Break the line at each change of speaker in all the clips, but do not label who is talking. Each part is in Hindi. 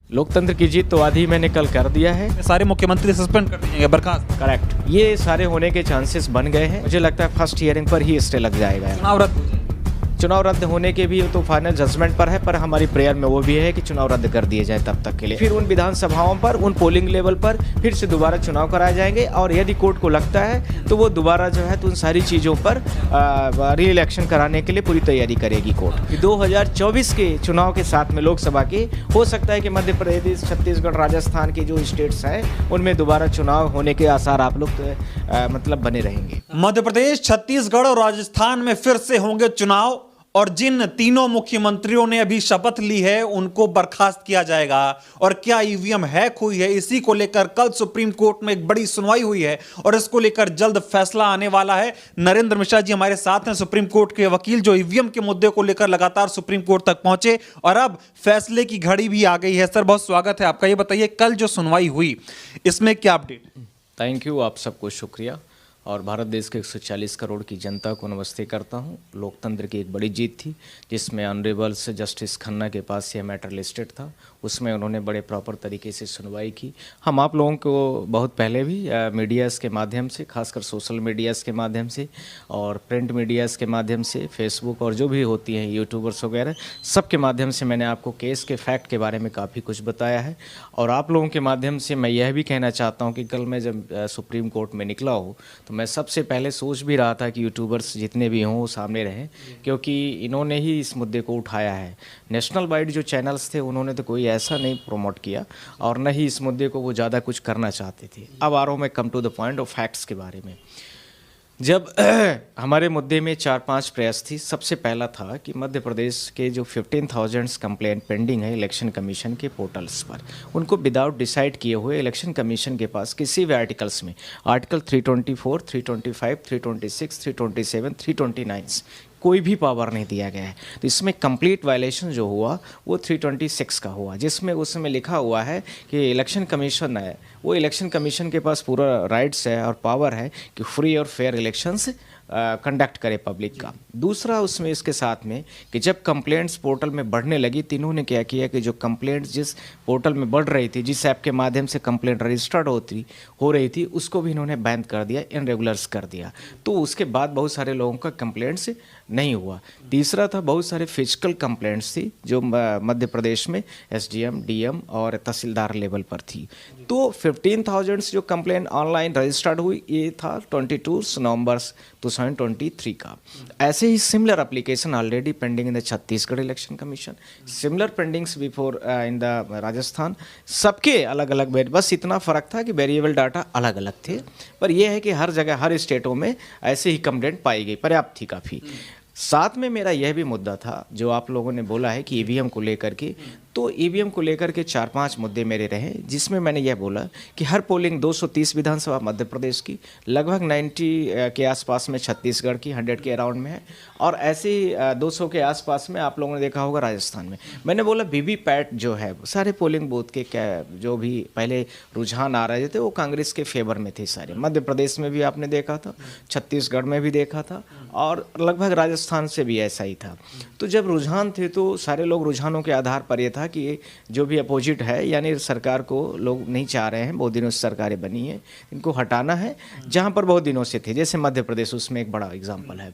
लोकतंत्र की जीत तो आधी मैंने कल कर दिया है।
सारे मुख्यमंत्री सस्पेंड कर दिए जाएंगे, बर्खास्त।
करेक्ट, ये सारे होने के चांसेस बन गए हैं। मुझे लगता है फर्स्ट हियरिंग पर ही स्टे लग जाएगा।
चुनाव रद्द हो जाए।
चुनाव रद्द होने के भी तो फाइनल जजमेंट पर है, पर हमारी प्रेयर में वो भी है कि चुनाव रद्द कर दिए जाए तब तक के लिए। फिर उन विधानसभाओं पर, उन पोलिंग लेवल पर फिर से दोबारा चुनाव कराए जाएंगे, और यदि कोर्ट को लगता है तो वो दोबारा जो है तो उन सारी चीज़ों पर री इलेक्शन कराने के लिए पूरी तैयारी करेगी कोर्ट। 2024 के चुनाव के साथ में लोकसभा के हो सकता है कि मध्य प्रदेश, छत्तीसगढ़, राजस्थान की जो स्टेट्स हैं उनमें दोबारा चुनाव होने के आसार आप लोग मतलब बने रहेंगे।
मध्य प्रदेश, छत्तीसगढ़ और राजस्थान में फिर से होंगे चुनाव, और जिन तीनों मुख्यमंत्रियों ने अभी शपथ ली है उनको बर्खास्त किया जाएगा। और क्या ईवीएम हैक हुई है, इसी को लेकर कल सुप्रीम कोर्ट में एक बड़ी सुनवाई हुई है और इसको लेकर जल्द फैसला आने वाला है। नरेंद्र मिश्रा जी हमारे साथ हैं, सुप्रीम कोर्ट के वकील, जो ईवीएम के मुद्दे को लेकर लगातार सुप्रीम कोर्ट तक पहुंचे और अब फैसले की घड़ी भी आ गई है। सर, बहुत स्वागत है आपका। ये बताइए, कल जो सुनवाई हुई इसमें क्या अपडेट?
थैंक यू, आप सबको शुक्रिया, और भारत देश के 140 करोड़ की जनता को नमस्ते करता हूं। लोकतंत्र की एक बड़ी जीत थी, जिसमें ऑनरेबल से जस्टिस खन्ना के पास यह मैटर लिस्टेड था। उसमें उन्होंने बड़े प्रॉपर तरीके से सुनवाई की। हम आप लोगों को बहुत पहले भी मीडियाज़ के माध्यम से, खासकर सोशल मीडियाज़ के माध्यम से और प्रिंट मीडियाज़ के माध्यम से, फेसबुक और जो भी होती हैं यूट्यूबर्स वगैरह, सब के माध्यम से मैंने आपको केस के फैक्ट के बारे में काफ़ी कुछ बताया है। और आप लोगों के माध्यम से मैं यह भी कहना चाहता हूँ कि कल मैं जब सुप्रीम कोर्ट में निकला हूँ तो मैं सबसे पहले सोच भी रहा था कि यूट्यूबर्स जितने भी हों वो सामने रहें, क्योंकि इन्होंने ही इस मुद्दे को उठाया है। नेशनल वाइड जो चैनल्स थे उन्होंने तो कोई ऐसा नहीं प्रमोट किया, और न ही इस मुद्दे को वो ज़्यादा कुछ करना चाहते थे। अब आ रहा हूँ मैं come to the point of facts के बारे में। जब हमारे मुद्दे में 4-5 प्रयास थी। सबसे पहला था कि मध्य प्रदेश के जो 15,000 कंप्लेंट पेंडिंग है इलेक्शन कमीशन के पोर्टल्स पर, उनको विदाउट डिसाइड किए हुए इलेक्शन कमीशन के पास किसी भी आर्टिकल्स में, आर्टिकल 324, 325, 326, 327, 329 कोई भी पावर नहीं दिया गया है। तो इसमें कंप्लीट वायलेशन जो हुआ वो 326 का हुआ, जिसमें उसमें लिखा हुआ है कि इलेक्शन कमीशन है, वो इलेक्शन कमीशन के पास पूरा राइट्स है और पावर है कि फ्री और फेयर इलेक्शंस कंडक्ट करे पब्लिक का। दूसरा उसमें इसके साथ में कि जब कंप्लेंट्स पोर्टल में बढ़ने लगी, तीनों ने क्या किया कि जो कंप्लेंट्स जिस पोर्टल में बढ़ रही थी, जिस ऐप के माध्यम से कंप्लेंट रजिस्टर्ड हो रही थी, उसको भी इन्होंने बैन कर दिया, इनरेगुलर्स कर दिया। तो उसके बाद बहुत सारे लोगों का कंप्लेंट्स नहीं हुआ। तीसरा था, बहुत सारे फिजिकल कंप्लेंट्स थी जो मध्य प्रदेश में एसडीएम, डीएम और तहसीलदार लेवल पर थी। तो 15,000 जो कंप्लेंट ऑनलाइन रजिस्टर्ड हुई, ये था 22 नवंबर 2023 का। ऐसे ही similar application already pending in the Chhattisgarh election commission, similar pendings before in the Rajasthan. सबके अलग अलग, बस इतना फ़र्क था कि वेरिएबल डाटा अलग अलग थे, पर यह है कि हर जगह, हर स्टेटों में ऐसे ही कंप्लेंट पाई गई, पर्याप्त थी काफ़ी। साथ में मेरा यह भी मुद्दा था जो आप लोगों ने बोला है कि ईवीएम को लेकर के, तो ईवीएम को लेकर के 4-5 मुद्दे मेरे रहे, जिसमें मैंने यह बोला कि हर पोलिंग 230 विधानसभा मध्य प्रदेश की, लगभग 90 के आसपास में छत्तीसगढ़ की, 100 के अराउंड में है, और ऐसे ही 200 के आसपास में आप लोगों ने देखा होगा राजस्थान में। मैंने बोला वीवीपैट जो है, सारे पोलिंग बूथ के क्या जो भी पहले रुझान आ रहे थे वो कांग्रेस के फेवर में थे सारे। मध्य प्रदेश में भी आपने देखा था, छत्तीसगढ़ में भी देखा था, और लगभग राजस्थान से भी ऐसा ही था। तो जब रुझान थे तो सारे लोग रुझानों के आधार पर यह था कि जो भी अपोजिट है, यानी सरकार को लोग नहीं चाह रहे हैं, बहुत दिनों से सरकारें बनी हैं, इनको हटाना है, जहां पर बहुत दिनों से थे, जैसे मध्य प्रदेश, उसमें एक बड़ा एग्जाम्पल है।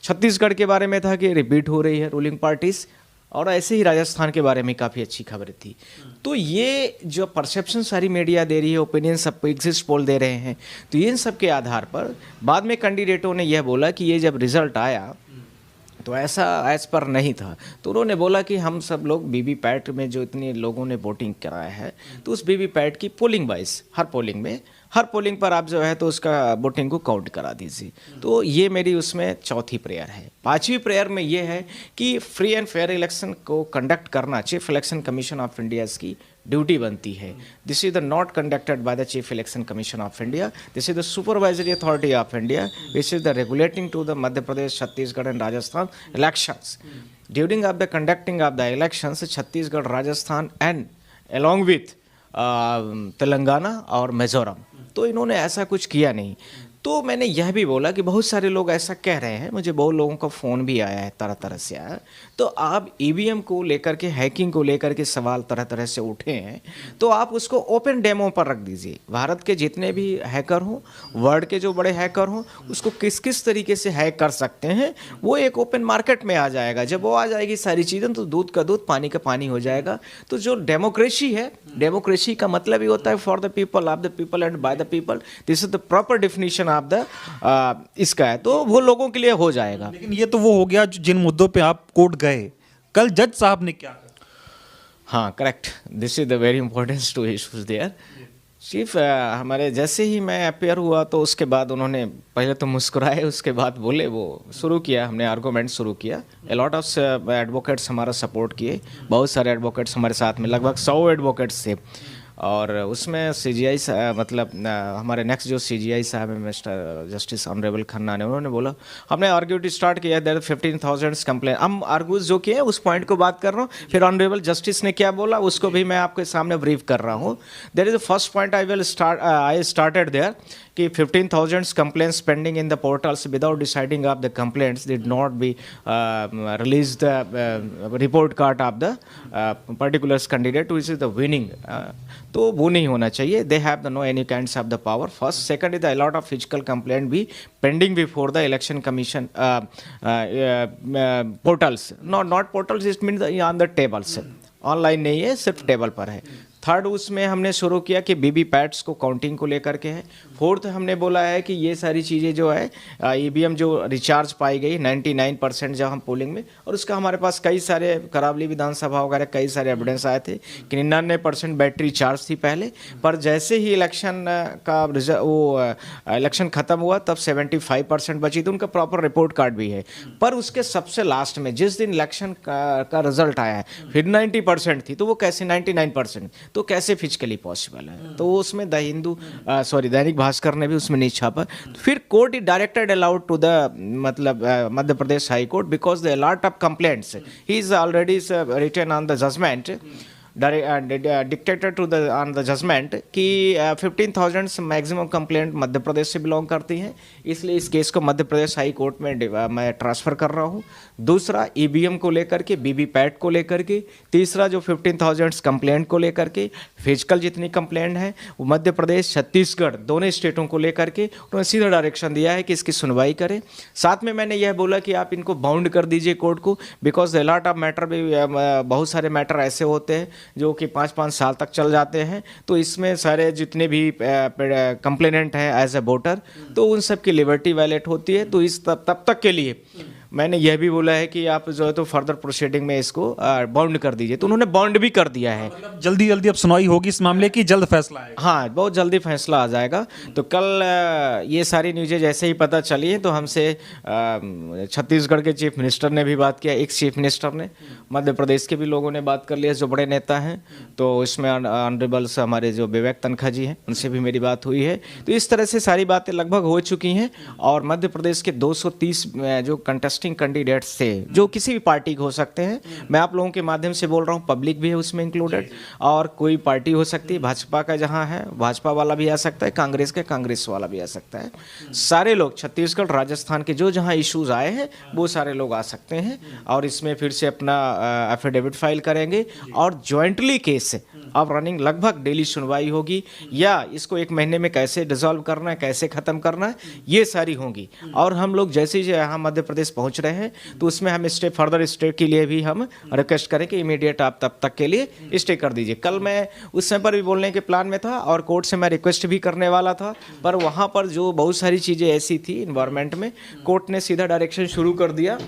छत्तीसगढ़ के बारे में था कि रिपीट हो रही है रूलिंग पार्टीज, और ऐसे ही राजस्थान के बारे में काफ़ी अच्छी खबर थी। तो ये जो परसेप्शन सारी मीडिया दे रही है, ओपिनियन सब एग्जिस्ट पोल दे रहे हैं, तो इन सब के आधार पर बाद में कैंडिडेटों ने यह बोला कि ये जब रिजल्ट आया तो ऐसा एज पर नहीं था। तो उन्होंने बोला कि हम सब लोग वीवीपैट में जो इतने लोगों ने वोटिंग कराया है, तो उस वीवीपैट की पोलिंग वाइज हर पोलिंग पर आप जो है तो उसका वोटिंग को काउंट करा दीजिए। तो ये मेरी उसमें चौथी प्रेयर है। पांचवी प्रेयर में ये है कि फ्री एंड फेयर इलेक्शन को कंडक्ट करना chief election commission of India की ड्यूटी बनती है। This is the not conducted by the chief election commission of India, this is the supervisory authority of India which is the regulating to the Madhya Pradesh, Chhattisgarh and Rajasthan elections. During of the conducting of the elections Chhattisgarh, Rajasthan and along with Telangana और मिजोरम। तो इन्होंने ऐसा कुछ किया नहीं। तो मैंने यह भी बोला कि बहुत सारे लोग ऐसा कह रहे हैं, मुझे बहुत लोगों का फ़ोन भी आया है, तरह तरह से आया। तो आप ईवीएम को लेकर के, हैकिंग को लेकर के सवाल तरह तरह से उठे हैं, तो आप उसको ओपन डेमो पर रख दीजिए। भारत के जितने भी हैकर हों, वर्ल्ड के जो बड़े हैकर हों, उसको किस किस तरीके से हैक कर सकते हैं, वो एक ओपन मार्केट में आ जाएगा। जब वो आ जाएगी सारी चीज़ें, तो दूध का दूध, पानी का पानी हो जाएगा। तो जो डेमोक्रेसी है, डेमोक्रेसी का मतलब ही होता है for the people, of the people and by the people. This is the proper definition of the इसका है, तो वो लोगों के लिए हो जाएगा।
लेकिन ये तो वो हो गया जिन मुद्दों पे आप कोर्ट गए। कल जज साहब ने क्या कहा?
हाँ, correct, this is the very important two issues there. Chief हमारे जैसे ही मैं अपेयर हुआ, तो उसके बाद उन्होंने पहले तो मुस्कुराए, उसके बाद बोले, वो शुरू किया, हमने आर्गूमेंट शुरू किया। ए लॉट ऑफ एडवोकेट्स हमारा सपोर्ट किए, बहुत सारे एडवोकेट्स हमारे साथ में, लगभग 100 एडवोकेट्स थे। और उसमें सीजीआई मतलब हमारे नेक्स्ट जो सीजीआई साहब है, मिस्टर जस्टिस ऑनरेबल खन्ना ने, उन्होंने बोला, हमने आर्ग्यूट स्टार्ट किया, देयर 15,000 कंप्लेन। हम आर्ग्यूज जो किए उस पॉइंट को बात कर रहा हूँ, फिर ऑनरेबल जस्टिस ने क्या बोला उसको भी मैं आपके सामने ब्रीफ कर रहा हूँ। There is the first point I started there कि 15,000 complaints pending in the portals without deciding of the complaints did not be released the report card of the particular candidate which is the winning. तो वो नहीं होना चाहिए. They have the no any kinds of the power. First, second is a lot of physical complaint be pending before the election commission portals. Not portals. It means on the tables. Online नहीं है, सिर्फ टेबल पर है. थर्ड, उसमें हमने शुरू किया कि वीवी पैट्स को काउंटिंग को लेकर के है. फोर्थ, हमने बोला है कि ये सारी चीज़ें जो है ईवीएम जो रिचार्ज पाई गई 99% जब हम पोलिंग में, और उसका हमारे पास कई सारे करावली विधानसभा वगैरह कई सारे एविडेंस आए थे कि 99% बैटरी चार्ज थी पहले, पर जैसे ही इलेक्शन का वो इलेक्शन ख़त्म हुआ तब 75% बची थी. उनका प्रॉपर रिपोर्ट कार्ड भी है. पर उसके सबसे लास्ट में जिस दिन इलेक्शन का रिजल्ट आया है फिर 90% थी, तो वो कैसे 99%, तो कैसे फिजिकली पॉसिबल है. तो उसमें दैनिक भास्कर ने भी उसमें नहीं छापा. फिर court is directed allowed to the मतलब Madhya Pradesh high court because the lot of complaints he is already written on the judgement dictated to the on the judgement कि 15,000 मैक्सिमम कंप्लेंट मध्य प्रदेश से बिलोंग करती हैं, इसलिए इस केस को मध्य प्रदेश हाई कोर्ट में मैं ट्रांसफ़र कर रहा हूँ. दूसरा, ईवीएम को लेकर के, वीवीपैट को लेकर के. तीसरा, जो 15,000 कंप्लेंट को लेकर के, फिजिकल जितनी कंप्लेंट है वो मध्य प्रदेश छत्तीसगढ़ दोनों स्टेटों को लेकर के उन्होंने सीधा डायरेक्शन दिया है कि इसकी सुनवाई करें. साथ में मैंने यह बोला कि आप इनको बाउंड कर दीजिए कोर्ट को, बिकॉज लॉट ऑफ मैटर भी बहुत सारे मैटर ऐसे होते हैं जो कि 5-5 साल तक चल जाते हैं. तो इसमें सारे जितने भी कंप्लेनेंट हैं एज ए वोटर, तो उन सब की लिबर्टी वायलेट होती है. तो इस तब तक के लिए मैंने यह भी बोला है कि आप जो है तो फर्दर प्रोसीडिंग में इसको बाउंड कर दीजिए. तो उन्होंने बाउंड भी कर दिया है.
मतलब जल्दी जल्दी अब सुनवाई होगी इस मामले की, जल्द फैसला आएगा.
हाँ, बहुत जल्दी फैसला आ जाएगा. तो कल ये सारी न्यूज़ें जैसे ही पता चली है तो हमसे छत्तीसगढ़ के चीफ मिनिस्टर ने भी बात किया, एक्स चीफ मिनिस्टर ने, मध्य प्रदेश के भी लोगों ने बात कर लिया जो बड़े नेता हैं. तो इसमें ऑनरेबल्स हमारे जो विवेक तनखा जी हैं उनसे भी मेरी बात हुई है. तो इस तरह से सारी बातें लगभग हो चुकी हैं. और मध्य प्रदेश के 230 जो कंटेस्टिंग कैंडिडेट्स थे जो किसी भी पार्टी के हो सकते हैं, मैं आप लोगों के माध्यम से बोल रहा हूँ, पब्लिक भी है उसमें इंक्लूडेड, और कोई पार्टी हो सकती है, भाजपा का जहाँ है भाजपा वाला भी आ सकता है, कांग्रेस का कांग्रेस वाला भी आ सकता है. सारे लोग छत्तीसगढ़ राजस्थान के जो जहाँ इश्यूज आए हैं वो सारे लोग आ सकते हैं और इसमें फिर से अपना एफिडेविट फाइल करेंगे और जॉइंटली केस अब रनिंग लगभग डेली सुनवाई होगी, या इसको 1 महीने में कैसे डिसॉल्व करना है, कैसे ख़त्म करना है, ये सारी होंगी. और हम लोग जैसे ही यहाँ मध्य प्रदेश पहुँच रहे हैं तो उसमें हम फर्दर स्टे के लिए भी हम रिक्वेस्ट करें कि इमीडिएट आप तब तक के लिए स्टे कर दीजिए. कल मैं उस समय पर भी बोलने के प्लान में था और कोर्ट से मैं रिक्वेस्ट भी करने वाला था, पर वहाँ पर जो बहुत सारी चीज़ें ऐसी थी इन्वायरमेंट में, कोर्ट ने सीधा डायरेक्शन शुरू कर दिया.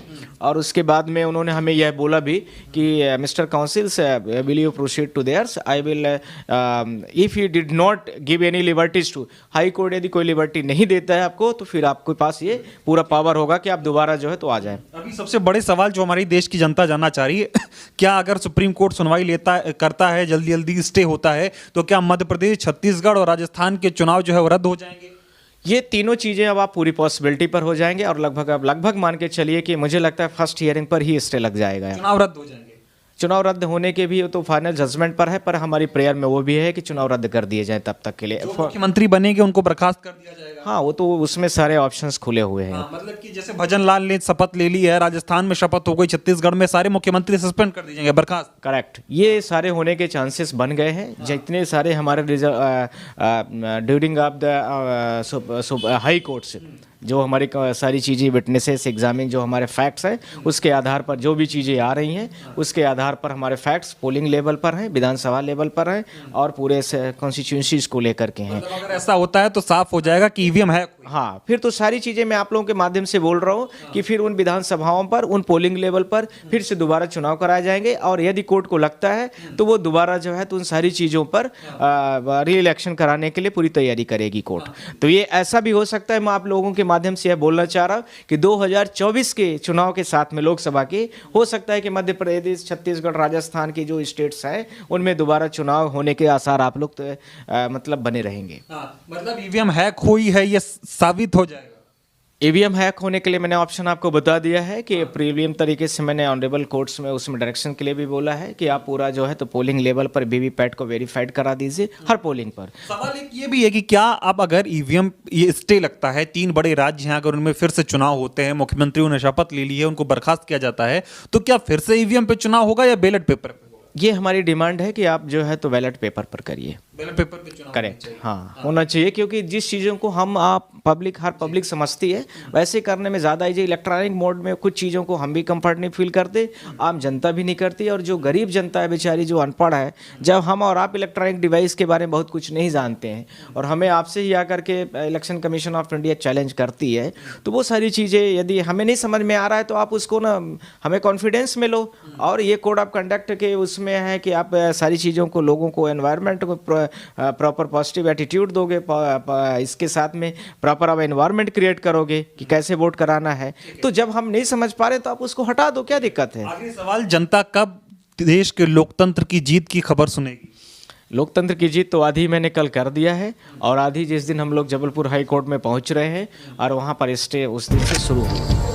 और उसके बाद में उन्होंने हमें यह बोला भी कि mister counsels will you proceed to theirs, I will if you did not give any liberties to high court, यदि कोई लिबर्टी नहीं देता है आपको तो फिर आपके पास ये पूरा पावर होगा कि आप दोबारा जो है तो आ जाए.
अभी सबसे बड़े सवाल जो हमारी देश की जनता जानना चाह रही है, क्या अगर सुप्रीम कोर्ट सुनवाई करता है, जल्दी जल्दी स्टे होता है, तो क्या मध्य प्रदेश, छत्तीसगढ़ और राजस्थान के चुनाव जो है वो रद्द हो जाएंगे?
ये तीनों चीज़ें अब आप पूरी पॉसिबिलिटी पर हो जाएंगे और लगभग मान के चलिए कि मुझे लगता है फर्स्ट हियरिंग पर ही स्टे लग जाएगा.
चुनाव रद्द हो जाएंगे?
चुनाव रद्द होने के भी तो फाइनल जजमेंट पर है, पर हमारी प्रेयर में वो भी है कि चुनाव रद्द कर दिए जाए तब तक के लिए.
मुख्यमंत्री बनेंगे उनको बर्खास्त कर दिया जाएगा?
हाँ, वो तो उसमें सारे ऑप्शंस खुले हुए हैं।
मतलब कि जैसे भजन लाल ने शपथ ले ली है, राजस्थान में शपथ हो गई, छत्तीसगण में सारे मुख्यमंत्री सस्पेंड कर दिए जाएंगे, बर्खास्त।
करेक्ट, ये सारे होने के चांसेस बन गए हैं। जितने सारे हमारे during of the high court से जो हमारी सारी चीज़ें विटनेसेस एग्जामिन जो हमारे फैक्ट्स हैं उसके आधार पर जो भी चीज़ें आ रही हैं उसके आधार पर हमारे फैक्ट्स पोलिंग लेवल पर हैं, विधानसभा लेवल पर हैं और पूरे कॉन्स्टिट्यूंसीज को लेकर के हैं।
मतलब अगर ऐसा होता है तो साफ हो जाएगा कि ईवीएम है।
हाँ, फिर तो सारी चीज़ें मैं आप लोगों के माध्यम से बोल रहा हूँ कि फिर उन विधानसभाओं पर उन पोलिंग लेवल पर फिर से दोबारा चुनाव कराए जाएंगे और यदि कोर्ट को लगता है तो वो दोबारा जो है तो उन सारी चीज़ों पर री इलेक्शन कराने के लिए पूरी तैयारी करेगी कोर्ट। तो ये ऐसा भी हो सकता है, मैं आप लोगों के माध्यम से यह बोलना चाह रहा हूँ कि 2024 के चुनाव के साथ में लोकसभा के हो सकता है कि मध्य प्रदेश, छत्तीसगढ़, राजस्थान की जो स्टेट्स हैं उनमें दोबारा चुनाव होने के आसार आप लोग मतलब बने रहेंगे।
मतलब ईवीएम हैक हुई है ये साबित हो जाएगा।
ईवीएम हैक होने के लिए मैंने ऑप्शन आपको बता दिया है कि प्रीमियम तरीके से मैंने ऑनरेबल कोर्ट्स में उसमें डायरेक्शन के लिए भी बोला है कि आप पूरा जो है तो पोलिंग लेवल पर वीवीपैट को वेरीफाइड करा दीजिए हर पोलिंग पर।
सवाल एक ये भी है कि क्या अब अगर ईवीएम ये स्टे लगता है, 3 बड़े राज्य हैं, अगर उनमें फिर से चुनाव होते हैं, मुख्यमंत्रियों ने शपथ ले ली है, उनको बर्खास्त किया जाता है, तो क्या फिर से ईवीएम पे चुनाव होगा या बैलेट पेपर पे?
ये हमारी डिमांड है कि आप जो है तो बैलेट पेपर पर करिए।
बैलेट पेपर पे चुनाव
करेक्ट, हाँ होना चाहिए, क्योंकि जिस चीज़ों को हम आप हर पब्लिक समझती है वैसे करने में ज़्यादा इजी। इलेक्ट्रॉनिक मोड में कुछ चीज़ों को हम भी कंफर्ट नहीं फील करते, आम जनता भी नहीं करती, और जो गरीब जनता है बेचारी जो अनपढ़ है, जब हम और आप इलेक्ट्रॉनिक डिवाइस के बारे में बहुत कुछ नहीं जानते हैं और हमें आपसे ही आकर के election commission of India challenge करती है, तो वो सारी चीज़ें यदि हमें नहीं समझ में आ रहा है तो आप उसको ना हमें कॉन्फिडेंस में लो। और ये कोड ऑफ कंडक्ट के उसमें है कि आप सारी चीज़ों को, लोगों को, एनवायरनमेंट को प्रॉपर पॉजिटिव एटीट्यूड दोगे, इसके साथ में प्रॉपर आप एनवायरनमेंट क्रिएट करोगे कि कैसे वोट कराना है। तो जब हम नहीं समझ पा रहे तो आप उसको हटा दो, क्या दिक्कत है।
आखिरी सवाल, जनता कब देश के लोकतंत्र की जीत की खबर सुनेगी?
लोकतंत्र की जीत तो आधी मैंने कल कर दिया है और आधी जिस दिन हम लोग जबलपुर हाई कोर्ट में पहुंच रहे हैं और वहां पर स्टे उस दिन से शुरू होगी।